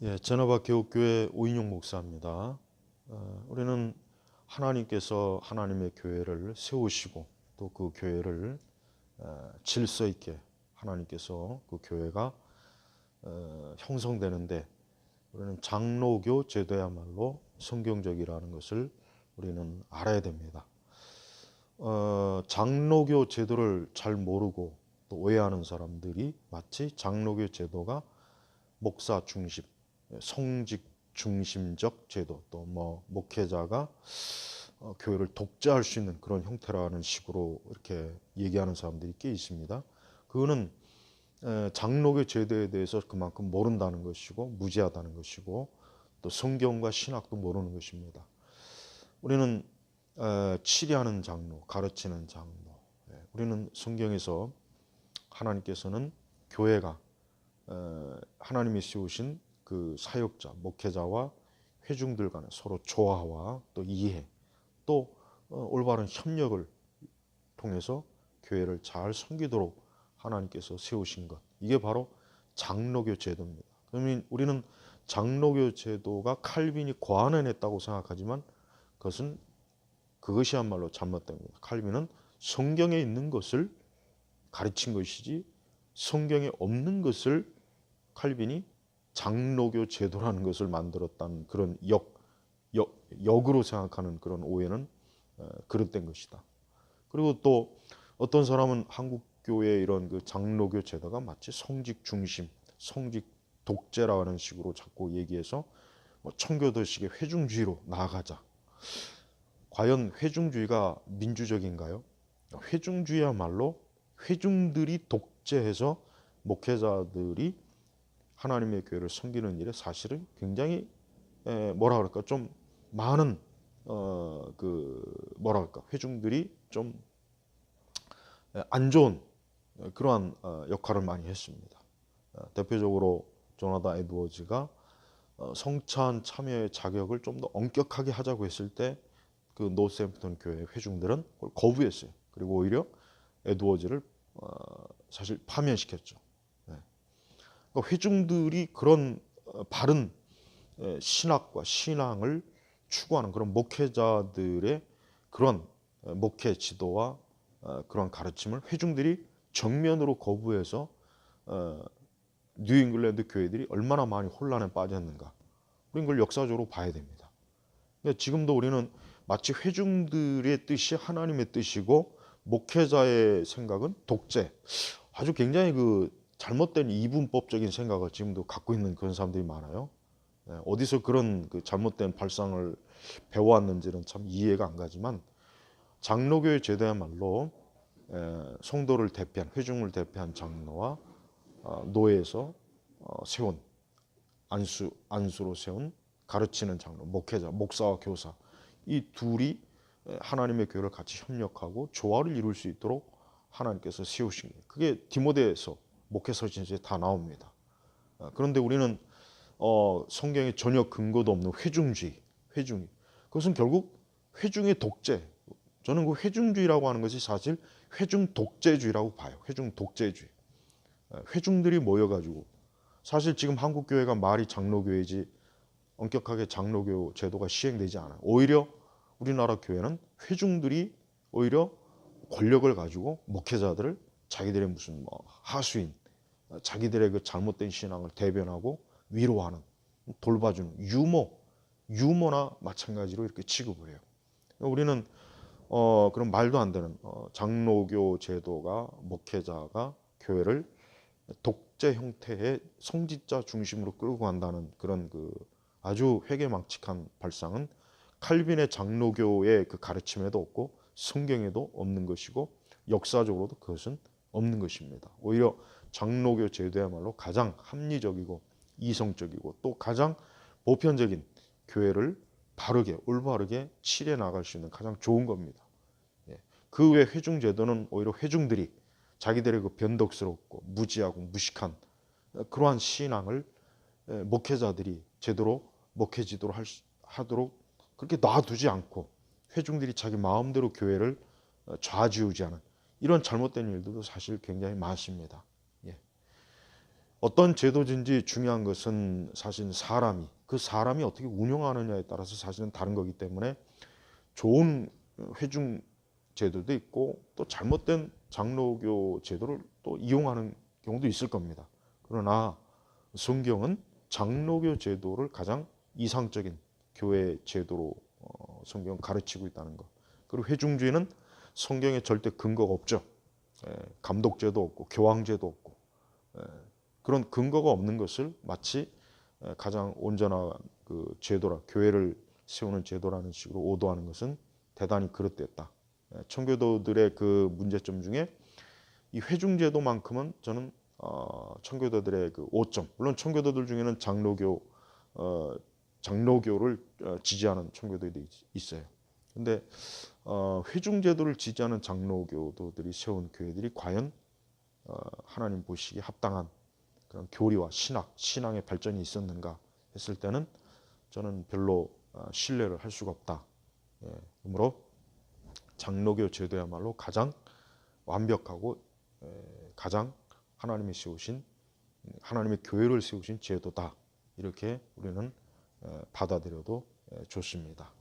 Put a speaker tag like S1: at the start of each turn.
S1: 예, 제너바 교육교회 오인용 목사입니다. 우리는 하나님께서 하나님의 교회를 세우시고 또 그 교회를 질서 있게 하나님께서 그 교회가 형성되는데 우리는 장로교 제도야말로 성경적이라는 것을 우리는 알아야 됩니다. 장로교 제도를 잘 모르고 또 오해하는 사람들이 마치 장로교 제도가 목사 중심, 성직 중심적 제도, 또 뭐 목회자가 교회를 독재할 수 있는 그런 형태라는 식으로 이렇게 얘기하는 사람들이 꽤 있습니다. 그거는 장로교 제도에 대해서 그만큼 모른다는 것이고 무지하다는 것이고 또 성경과 신학도 모르는 것입니다. 우리는 치리하는 장로, 가르치는 장로, 우리는 성경에서 하나님께서는 교회가 하나님이 세우신 그 사역자, 목회자와 회중들 간의 서로 조화와 또 이해, 또 올바른 협력을 통해서 교회를 잘 섬기도록 하나님께서 세우신 것, 이게 바로 장로교 제도입니다. 그러면 우리는 장로교 제도가 칼빈이 고안해냈다고 생각하지만 그것이야말로 잘못된 겁니다. 칼빈은 성경에 있는 것을 가르친 것이지 성경에 없는 것을 칼빈이 장로교 제도라는 것을 만들었다는 그런 역으로 생각하는 그런 오해는 그릇된 것이다. 그리고 또 어떤 사람은 한국 교회의 이런 그 장로교 제도가 마치 성직 중심, 성직 독재라는 식으로 자꾸 얘기해서 뭐 청교도식의 회중주의로 나아가자. 과연 회중주의가 민주적인가요? 회중주의야말로 회중들이 독재해서 목회자들이 하나님의 교회를 섬기는 일에 사실은 굉장히 뭐라 그럴까 좀 많은 뭐라 그럴까 회중들이 좀 안 좋은 그러한 역할을 많이 했습니다. 대표적으로 조나단 에드워즈가 성찬 참여의 자격을 좀 더 엄격하게 하자고 했을 때 그 노스햄프턴 교회 회중들은 그걸 거부했어요. 그리고 오히려 에드워즈를 사실 파면시켰죠. 그러니까 회중들이 그런 바른 신학과 신앙을 추구하는 그런 목회자들의 그런 목회 지도와 그런 가르침을 회중들이 정면으로 거부해서 뉴잉글랜드 교회들이 얼마나 많이 혼란에 빠졌는가, 우리는 그걸 역사적으로 봐야 됩니다. 지금도 우리는 마치 회중들의 뜻이 하나님의 뜻이고 목회자의 생각은 독재, 아주 굉장히 그 잘못된 이분법적인 생각을 지금도 갖고 있는 그런 사람들이 많아요. 어디서 그런 그 잘못된 발상을 배워왔는지는 참 이해가 안 가지만 장로교의 제도야말로 성도를 대표한 회중을 대표한 장로와 노예에서 세운 안수로 세운 가르치는 장로, 목회자, 목사와 교사, 이 둘이 하나님의 교회를 같이 협력하고 조화를 이룰 수 있도록 하나님께서 세우신 거예요. 그게 디모데에서 목회서신서에 다 나옵니다. 그런데 우리는 성경에 전혀 근거도 없는 회중이 그것은 결국 회중의 독재. 저는 그 회중주의라고 하는 것이 사실 회중 독재주의라고 봐요. 회중 독재주의. 회중들이 모여가지고 사실 지금 한국 교회가 말이 장로교회지 엄격하게 장로교 제도가 시행되지 않아요. 오히려 우리나라 교회는 회중들이 오히려 권력을 가지고 목회자들을 자기들의 무슨 뭐 하수인, 자기들의 그 잘못된 신앙을 대변하고 위로하는, 돌봐주는 유모나 마찬가지로 이렇게 취급을 해요. 우리는 그런 말도 안 되는 장로교 제도가 목회자가 교회를 독재 형태의 성직자 중심으로 끌고 간다는 그런 그 아주 회개망측한 발상은 칼빈의 장로교의 그 가르침에도 없고 성경에도 없는 것이고 역사적으로도 그것은 없는 것입니다. 오히려 장로교 제도야말로 가장 합리적이고 이성적이고 또 가장 보편적인 교회를 바르게 올바르게 치래 나갈 수 있는 가장 좋은 겁니다. 그 외 회중 제도는 오히려 회중들이 자기들의 그 변덕스럽고 무지하고 무식한 그러한 신앙을 목회자들이 제대로 목회지도록 하도록 그렇게 놔두지 않고 회중들이 자기 마음대로 교회를 좌지우지하는 이런 잘못된 일들도 사실 굉장히 많습니다. 예. 어떤 제도든지 중요한 것은 사실 그 사람이 어떻게 운영하느냐에 따라서 사실은 다른 거기 때문에 좋은 회중 제도도 있고 또 잘못된 장로교 제도를 또 이용하는 경우도 있을 겁니다. 그러나 성경은 장로교 제도를 가장 이상적인 교회 제도로 성경은 가르치고 있다는 것. 그리고 회중주의는 성경에 절대 근거가 없죠. 감독제도 없고 교황제도 없고 그런 근거가 없는 것을 마치 가장 온전한 그 제도라 교회를 세우는 제도라는 식으로 오도하는 것은 대단히 그릇됐다. 청교도들의 그 문제점 중에 이 회중제도만큼은 저는 청교도들의 그 오점. 물론 청교도들 중에는 장로교를 지지하는 청교도들이 있어요. 근데 회중제도를 지지하는 장로교도들이 세운 교회들이 과연 하나님 보시기에 합당한 그런 교리와 신앙의 발전이 있었는가 했을 때는 저는 별로 신뢰를 할 수가 없다. 그러므로 장로교 제도야말로 가장 완벽하고 가장 하나님이 세우신 하나님의 교회를 세우신 제도다. 이렇게 우리는 받아들여도 좋습니다.